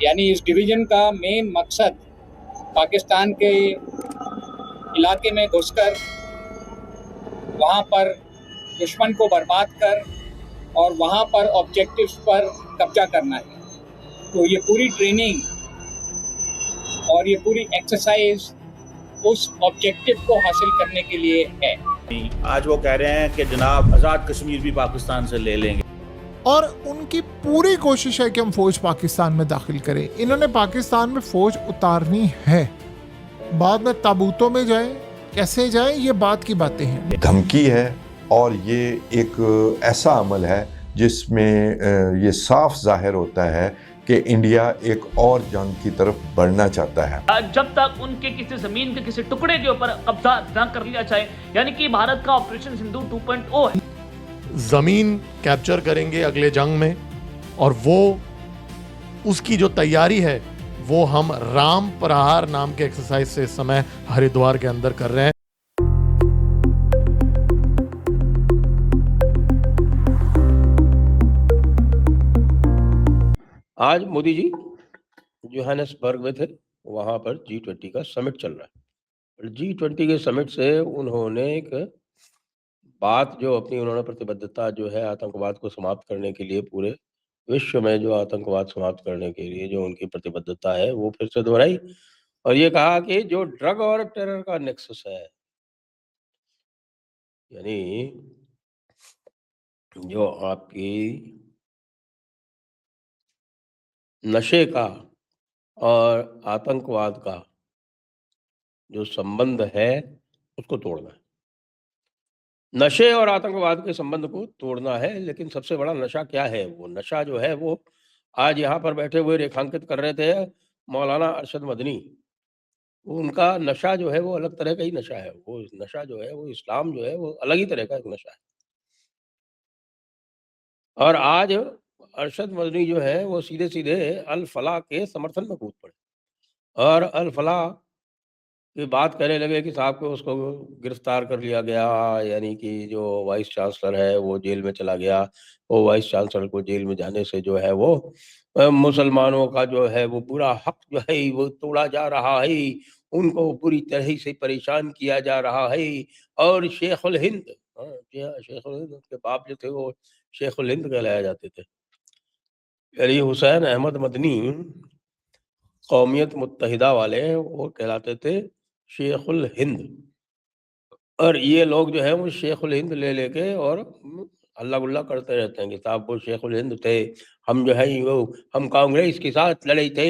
यानी इस डिवीजन का मेन मकसद पाकिस्तान के इलाके में घुसकर वहाँ पर दुश्मन को बर्बाद कर और वहाँ पर ऑब्जेक्टिव्स पर कब्जा करना है। तो ये पूरी ट्रेनिंग और ये पूरी एक्सरसाइज उस ऑब्जेक्टिव को हासिल करने के लिए है। आज वो कह रहे हैं कि जनाब आज़ाद कश्मीर भी पाकिस्तान से ले लेंगे और उनकी पूरी कोशिश है कि हम फौज पाकिस्तान में दाखिल करें। इन्होंने पाकिस्तान में फौज उतारनी है, बाद में ताबूतों में जाए, कैसे जाए, ये बात की बातें हैं। धमकी है और ये एक ऐसा अमल है जिसमें ये साफ जाहिर होता है कि इंडिया एक और जंग की तरफ बढ़ना चाहता है। जब तक उनके किसी जमीन के किसी टुकड़े के ऊपर कब्जा न कर लिया जाए, यानी कि भारत का ऑपरेशन सिंधु 2.0 है। जमीन कैप्चर करेंगे अगले जंग में, और वो उसकी जो तैयारी है वो हम राम प्रहार नाम के एक्सरसाइज से इस समय हरिद्वार के अंदर कर रहे हैं। आज मोदी जी जोहानिसबर्ग में थे, वहां पर G20 का समिट चल रहा है। G20 के समिट से उन्होंने एक बात जो अपनी उन्होंने प्रतिबद्धता जो है आतंकवाद को समाप्त करने के लिए, पूरे विश्व में जो आतंकवाद समाप्त करने के लिए जो उनकी प्रतिबद्धता है वो फिर से दोहराई, और ये कहा कि जो ड्रग और टेरर का नेक्सस है, यानी जो आपकी नशे का और आतंकवाद का जो संबंध है उसको तोड़ना है। नशे और आतंकवाद के संबंध को तोड़ना है, लेकिन सबसे बड़ा नशा क्या है? वो नशा जो है वो आज यहाँ पर बैठे हुए रेखांकित कर रहे थे मौलाना अरशद मदनी। उनका नशा जो है वो अलग तरह का ही नशा है। वो नशा जो है वो इस्लाम जो है वो अलग ही तरह का एक नशा है। और आज अरशद मदनी जो है वो सीधे सीधे अल फलाह के समर्थन में कूद पड़े और अल फलाह की बात कहने लगे कि साहब को उसको गिरफ्तार कर लिया गया, यानी कि जो वाइस चांसलर है वो जेल में चला गया। वो वाइस चांसलर को जेल में जाने से जो है वो मुसलमानों का जो है वो पूरा हक जो है वो तोड़ा जा रहा है, उनको पूरी तरह से परेशान किया जा रहा है। और शेखुल हिंद, हाँ जी हाँ, शेखुल हिंद, उसके बाप जो थे वो शेखुल हिंद कहलाया जाते थे, यानी हुसैन अहमद मदनी कौमियत मुत्तहिदा वाले वो कहलाते थे शेखुल हिंद। और ये लोग जो है वो शेखुल हिंद ले लेके और हल्ला गुल्ला करते रहते हैं कि साहब वो शेखुल हिंद थे, हम जो है वो हम कांग्रेस के साथ लड़े थे,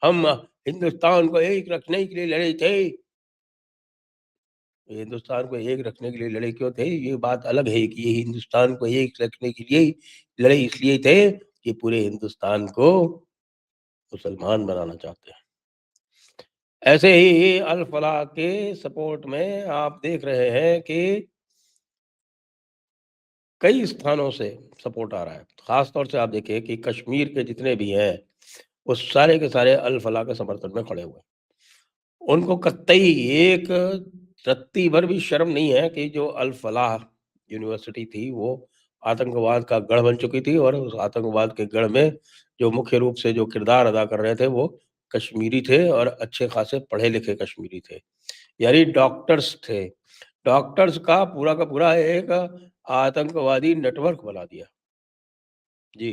हम हिंदुस्तान को एक रखने के लिए लड़े थे। हिंदुस्तान को एक रखने के लिए लड़े क्यों थे? ये बात अलग है कि ये हिंदुस्तान को एक रखने के लिए लड़े इसलिए थे कि पूरे हिंदुस्तान को मुसलमान बनाना चाहते हैं। ऐसे ही अल फलाह के सपोर्ट में आप देख रहे हैं कि कई स्थानों से सपोर्ट आ रहा है। खास तौर से आप देखिए कि कश्मीर के जितने भी हैं वो सारे के सारे अल फलाह के समर्थन में खड़े हुए। उनको कतई एक रत्ती भर भी शर्म नहीं है कि जो अल फलाह यूनिवर्सिटी थी वो आतंकवाद का गढ़ बन चुकी थी, और उस आतंकवाद के गढ़ में जो मुख्य रूप से जो किरदार अदा कर रहे थे वो कश्मीरी थे, और अच्छे खासे पढ़े लिखे कश्मीरी थे, यानी डॉक्टर्स थे। डॉक्टर्स का पूरा एक आतंकवादी नेटवर्क बना दिया। जी,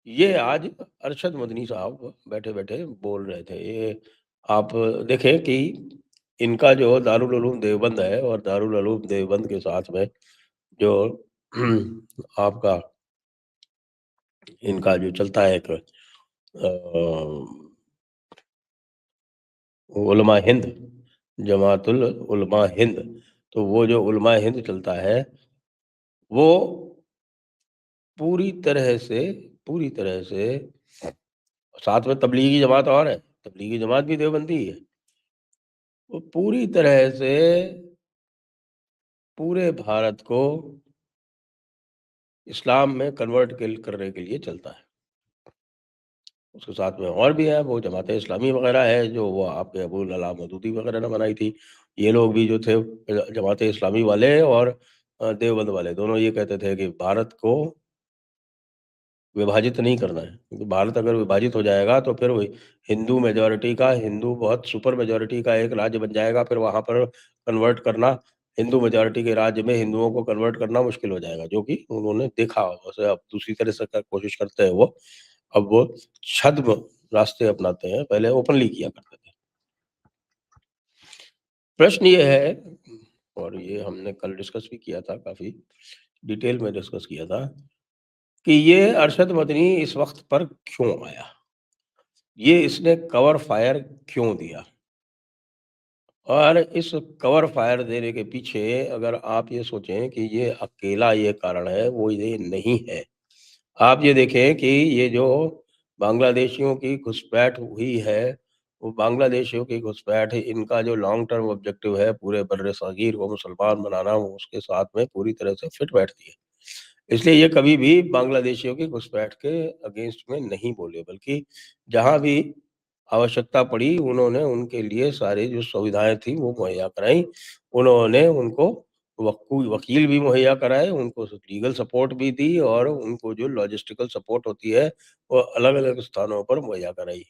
ये आज अरशद मदनी साहब बैठे-बैठे बोल रहे थे। ये आप देखें कि इनका जो दारुल उलूम देवबंद है, और दारुल उलूम देवबंद के साथ में जो आपका इनका जो चलता है एक उलमा हिंद, जमातुल उलमा हिंद, तो वो जो उलमा हिंद चलता है वो पूरी तरह से साथ में तबलीगी जमात और है, तबलीगी जमात भी देवबंदी ही है। वो पूरी तरह से पूरे भारत को इस्लाम में कन्वर्ट करने के लिए चलता है। उसके साथ में और भी है, वो जमात इस्लामी वगैरह है जो वो आपके अबुल अला मौदूदी वगैरह ने बनाई थी। ये लोग भी जो थे जमात इस्लामी वाले और देवबंद वाले दोनों ये कहते थे कि भारत को विभाजित नहीं करना है, क्योंकि भारत अगर विभाजित हो जाएगा तो फिर वही हिंदू मेजॉरिटी का, हिंदू बहुत सुपर मेजॉरिटी का एक राज्य बन जाएगा, फिर वहाँ पर कन्वर्ट करना, हिंदू मेजॉरिटी के राज्य में हिंदुओं को कन्वर्ट करना मुश्किल हो जाएगा, जो कि उन्होंने देखा। वैसे अब दूसरी तरह से कोशिश करते हैं वो, अब वो छद्म रास्ते अपनाते हैं, पहले ओपनली किया करते थे। प्रश्न ये है, और ये हमने कल डिस्कस भी किया था, काफ़ी डिटेल में डिस्कस किया था, कि ये अरशद मदनी इस वक़्त पर क्यों आया? ये इसने कवर फायर क्यों दिया? और इस कवर फायर देने के पीछे अगर आप ये सोचें कि ये अकेला ये कारण है, वो ये नहीं है। आप ये देखें कि ये जो बांग्लादेशियों की घुसपैठ हुई है, वो बांग्लादेशियों की घुसपैठ, इनका जो लॉन्ग टर्म ऑब्जेक्टिव है पूरे बर्र-ए-सगीर को मुसलमान बनाना, वो उसके साथ में पूरी तरह से फिट बैठती है। इसलिए ये कभी भी बांग्लादेशियों की घुसपैठ के अगेंस्ट में नहीं बोले, बल्कि जहाँ भी आवश्यकता पड़ी उन्होंने उनके लिए सारी जो सुविधाएँ थी वो मुहैया कराई। उन्होंने उनको वकील भी मुहैया कराए, उनको लीगल सपोर्ट भी दी, और उनको जो लॉजिस्टिकल सपोर्ट होती है, वो अलग-अलग स्थानों पर मुहैया कराई।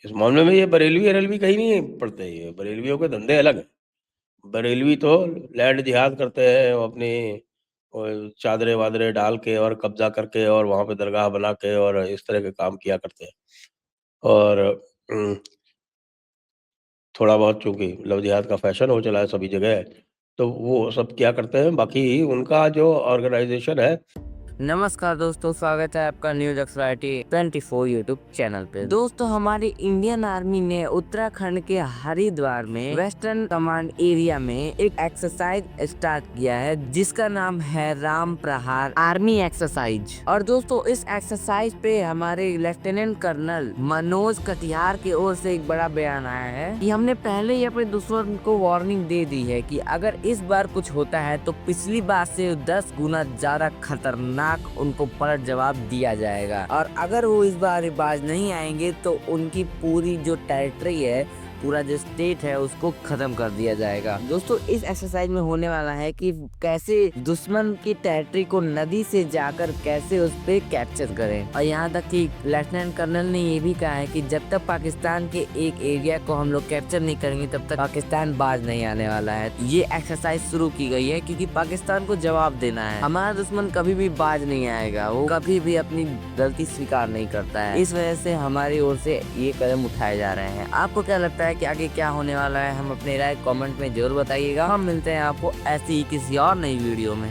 इस मामले में ये बरेलवी-अरेलवी कहीं नहीं पड़ते, ये बरेलवियों के धंधे अलग हैं। बरेलवी तो लैंड जिहाद करते हैं, वो अपनी चादरें-वादरें डाल के और कब्ज़ा करके और वहाँ पे दरगाह बना के और इस तरह के काम किया करते हैं। और उम, थोड़ा बहुत चूँकि लव जिहाद का फैशन हो चला है सभी जगह, तो वो सब क्या करते हैं, बाकी उनका जो ऑर्गेनाइज़ेशन है। नमस्कार दोस्तों, स्वागत है आपका न्यूज एक्सराइटी 24 यूट्यूब चैनल पे। दोस्तों, हमारी इंडियन आर्मी ने उत्तराखंड के हरिद्वार में वेस्टर्न कमांड एरिया में एक एक्सरसाइज स्टार्ट किया है, जिसका नाम है राम प्रहार आर्मी एक्सरसाइज। और दोस्तों, इस एक्सरसाइज पे हमारे लेफ्टिनेंट कर्नल मनोज कटियार की ओर से एक बड़ा बयान आया है कि हमने पहले ही अपने दुश्मन को वार्निंग दे दी है कि अगर इस बार कुछ होता है तो पिछली बार से 10 गुना ज्यादा खतरनाक उनको पलट जवाब दिया जाएगा। और अगर वो इस बार बाज नहीं आएंगे तो उनकी पूरी जो टेरिटरी है, पूरा जो स्टेट है, उसको खत्म कर दिया जाएगा। दोस्तों, इस एक्सरसाइज में होने वाला है कि कैसे दुश्मन की टेरिटरी को नदी से जाकर कैसे उस पे कैप्चर करें। और यहाँ तक कि लेफ्टिनेंट कर्नल ने ये भी कहा है कि जब तक पाकिस्तान के एक एरिया को हम लोग कैप्चर नहीं करेंगे तब तक पाकिस्तान बाज नहीं आने वाला है। ये एक्सरसाइज शुरू की गई है क्योंकि पाकिस्तान को जवाब देना है। हमारा दुश्मन कभी भी बाज नहीं आएगा, वो कभी भी अपनी गलती स्वीकार नहीं करता है। इस वजह से हमारी ओर से ये कदम उठाए जा रहे हैं। आपको क्या लगता है कि आगे क्या होने वाला है? हम अपने राय कमेंट में जरूर बताइएगा। हम मिलते हैं आपको ऐसी ही किसी और नई वीडियो में।